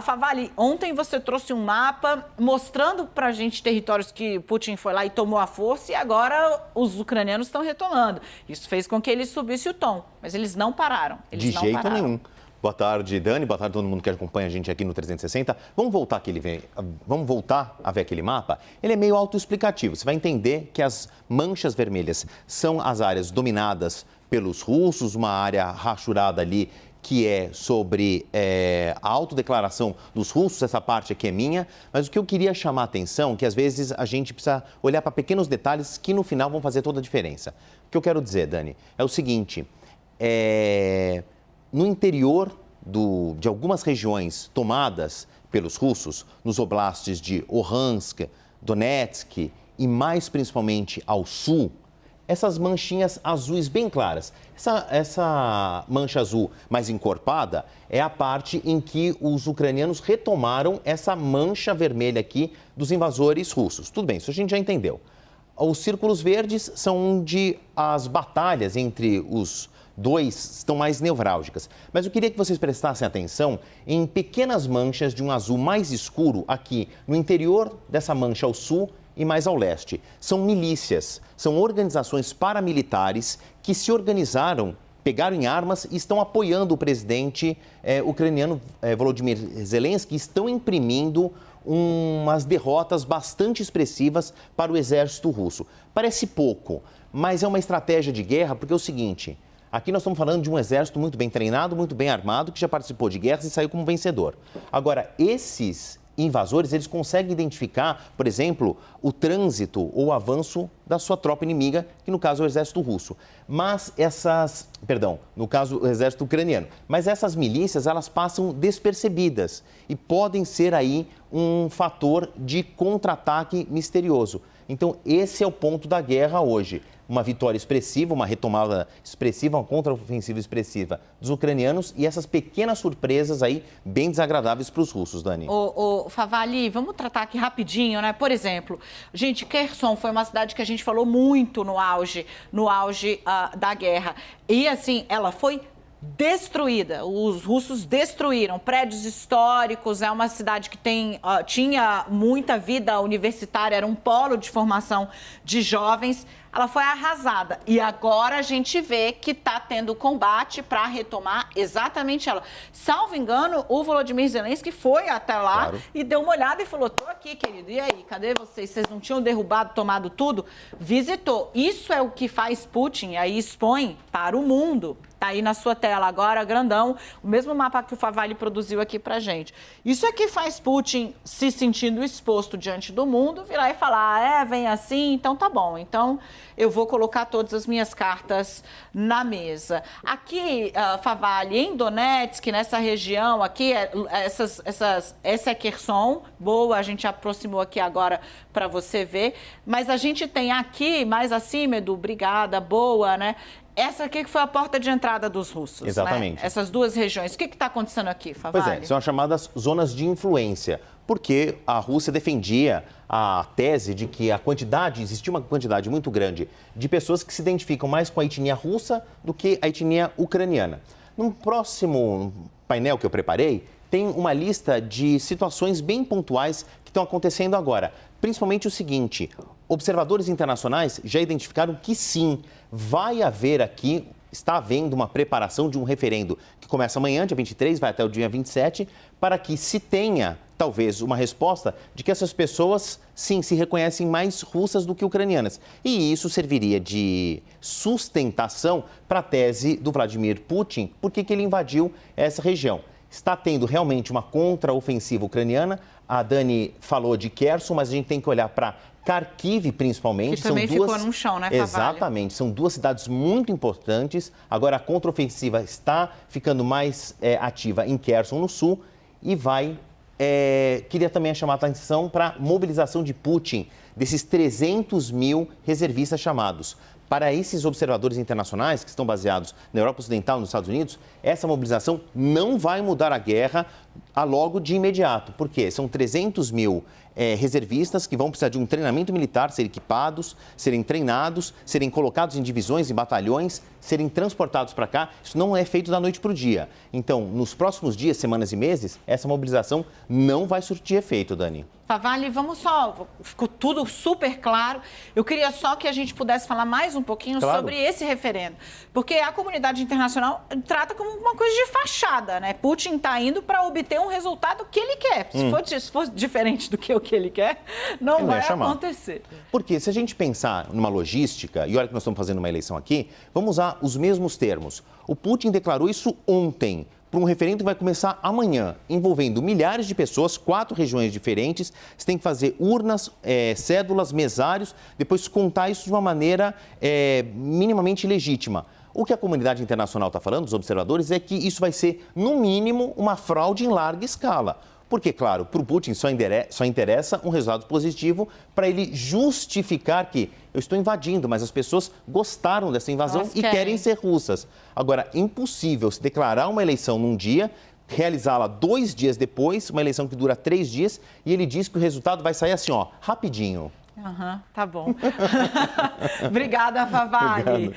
Favali, ontem você trouxe um mapa mostrando pra gente territórios que Putin foi lá e tomou à força e agora os ucranianos estão retomando. Isso fez com que eles subissem o tom, mas eles não pararam. De jeito nenhum. Boa tarde, Dani. Boa tarde a todo mundo que acompanha a gente aqui no 360. Vamos voltar a ver aquele mapa? Ele é meio autoexplicativo. Você vai entender que as manchas vermelhas são as áreas dominadas pelos russos, uma área rachurada ali que é sobre a autodeclaração dos russos, essa parte aqui é minha, mas o que eu queria chamar a atenção é que às vezes a gente precisa olhar para pequenos detalhes que no final vão fazer toda a diferença. O que eu quero dizer, Dani, é o seguinte, no interior de algumas regiões tomadas pelos russos, nos oblastes de Luhansk, Donetsk e mais principalmente ao sul, essas manchinhas azuis bem claras. Essa mancha azul mais encorpada é a parte em que os ucranianos retomaram essa mancha vermelha aqui dos invasores russos. Tudo bem, isso a gente já entendeu. Os círculos verdes são onde as batalhas entre os dois estão mais nevrálgicas. Mas eu queria que vocês prestassem atenção em pequenas manchas de um azul mais escuro aqui no interior dessa mancha ao sul e mais ao leste. São milícias, são organizações paramilitares que se organizaram, pegaram em armas e estão apoiando o presidente ucraniano Volodymyr Zelensky, e estão imprimindo umas derrotas bastante expressivas para o exército russo. Parece pouco, mas é uma estratégia de guerra, porque é o seguinte: aqui nós estamos falando de um exército muito bem treinado, muito bem armado, que já participou de guerras e saiu como vencedor. Agora, esses invasores, eles conseguem identificar, por exemplo, o trânsito ou o avanço da sua tropa inimiga, que no caso é o exército russo. Mas no caso o exército ucraniano. Mas essas milícias, elas passam despercebidas e podem ser aí um fator de contra-ataque misterioso. Então, esse é o ponto da guerra hoje. Uma vitória expressiva, uma retomada expressiva, uma contra-ofensiva expressiva dos ucranianos e essas pequenas surpresas aí bem desagradáveis para os russos, Dani. Favali, vamos tratar aqui rapidinho, né? Por exemplo, gente, Kherson foi uma cidade que a gente falou muito no auge da guerra. E assim, ela foi destruída, os russos destruíram prédios históricos, é uma cidade que tinha muita vida universitária, era um polo de formação de jovens, ela foi arrasada. E agora a gente vê que está tendo combate para retomar exatamente ela. Salvo engano, o Volodymyr Zelensky foi até lá e deu uma olhada e falou: tô aqui, querido, e aí, cadê vocês? Vocês não tinham derrubado, tomado tudo? Visitou. Isso é o que faz Putin, aí expõe para o mundo. Tá aí na sua tela agora, grandão, o mesmo mapa que o Favali produziu aqui pra gente. Isso é que faz Putin, se sentindo exposto diante do mundo, virar e falar: vem assim, então tá bom. Então eu vou colocar todas as minhas cartas na mesa. Aqui, Favali, em Donetsk, nessa região aqui, essa é Kherson, boa, a gente aproximou aqui agora para você ver. Mas a gente tem aqui, mais acima, Edu, obrigada, boa, né? Essa aqui que foi a porta de entrada dos russos, exatamente, né? Essas duas regiões. O que está acontecendo aqui, Favali? Pois é, são as chamadas zonas de influência, porque a Rússia defendia a tese de que existia uma quantidade muito grande de pessoas que se identificam mais com a etnia russa do que a etnia ucraniana. No próximo painel que eu preparei, tem uma lista de situações bem pontuais que estão acontecendo agora. Principalmente o seguinte: observadores internacionais já identificaram que sim, está havendo uma preparação de um referendo que começa amanhã, dia 23, vai até o dia 27, para que se tenha, talvez, uma resposta de que essas pessoas, sim, se reconhecem mais russas do que ucranianas. E isso serviria de sustentação para a tese do Vladimir Putin, porque ele invadiu essa região. Está tendo realmente uma contraofensiva ucraniana. A Dani falou de Kherson, mas a gente tem que olhar para Kharkiv, principalmente. Que também ficou no chão, né, Favali? Exatamente. São duas cidades muito importantes. Agora, a contraofensiva está ficando mais ativa em Kherson, no sul, e queria também chamar a atenção para a mobilização de Putin, desses 300 mil reservistas chamados. Para esses observadores internacionais que estão baseados na Europa Ocidental e nos Estados Unidos, essa mobilização não vai mudar a guerra. logo de imediato. Por quê? São 300 mil reservistas que vão precisar de um treinamento militar, serem equipados, serem treinados, serem colocados em divisões e batalhões, serem transportados para cá. Isso não é feito da noite para o dia. Então, nos próximos dias, semanas e meses, essa mobilização não vai surtir efeito, Dani. Favale, vamos só, ficou tudo super claro. Eu queria só que a gente pudesse falar mais um pouquinho sobre esse referendo. Porque a comunidade internacional trata como uma coisa de fachada, né? Putin está indo para obter um resultado que ele quer. Se for diferente do que o que ele quer, não vai acontecer. Porque se a gente pensar numa logística, e olha que nós estamos fazendo uma eleição aqui, vamos usar os mesmos termos. O Putin declarou isso ontem, para um referendo que vai começar amanhã, envolvendo milhares de pessoas, 4 regiões diferentes. Você tem que fazer urnas, cédulas, mesários, depois contar isso de uma maneira minimamente legítima. O que a comunidade internacional está falando, os observadores, é que isso vai ser, no mínimo, uma fraude em larga escala. Porque, claro, para o Putin só interessa um resultado positivo para ele justificar que eu estou invadindo, mas as pessoas gostaram dessa invasão e querem ser russas. Agora, impossível se declarar uma eleição num dia, realizá-la 2 dias depois, uma eleição que dura 3 dias, e ele diz que o resultado vai sair assim, ó, rapidinho. Tá bom. Obrigada, Favale.